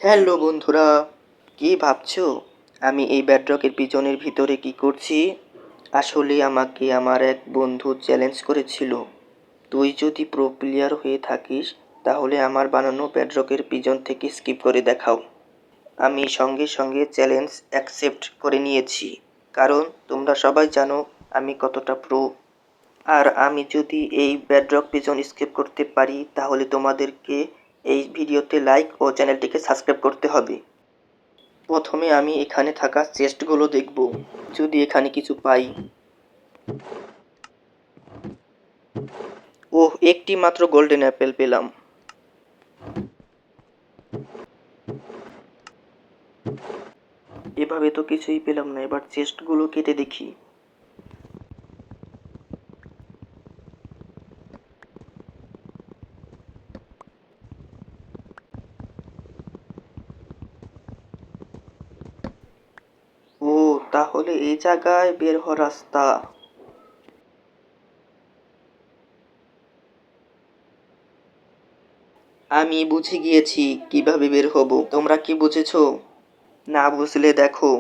Hello বন্ধুরা, কি ভাবছো আমি এই ব্যাডরকের পিছনের ভিতরে কি করছি? আসলে আমাকে আমার এক বন্ধু চ্যালেঞ্জ করেছিল, তুই যদি প্রো প্লেয়ার হয়ে থাকিস তাহলে আমার বানানো ব্যাডরকের পিছন থেকে স্কিপ করে দেখাও। আমি সঙ্গে সঙ্গে চ্যালেঞ্জ অ্যাকসেপ্ট করে নিয়েছি, কারণ তোমরা সবাই জানো আমি কতটা প্রো। আর আমি যদি এই ব্যাডরক পিজন স্কিপ করতে পারি তাহলে তোমাদেরকে এই ভিডিওতে লাইক ও চ্যানেলটিকে সাবস্ক্রাইব করতে হবে। প্রথমে আমি এখানে থাকা চেস্টগুলো দেখব, যদি এখানে কিছু পাই। ওহ, একটি মাত্র গোল্ডেন অ্যাপেল পেলাম। এভাবে তো কিছুই পেলাম না, এবার চেস্টগুলো কেটে দেখি। ও, তাহলে এই জায়গায় বের হওয়ার রাস্তা। আমি বুঝে গিয়েছি কিভাবে বের হব, তোমরা কি বুঝেছো? না বুঝলে দেখো।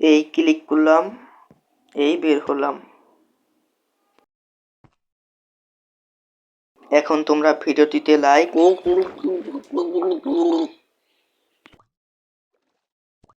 এই ক্লিক করলাম, এই বের হলাম। এখন তোমরা ভিডিওটিতে লাইক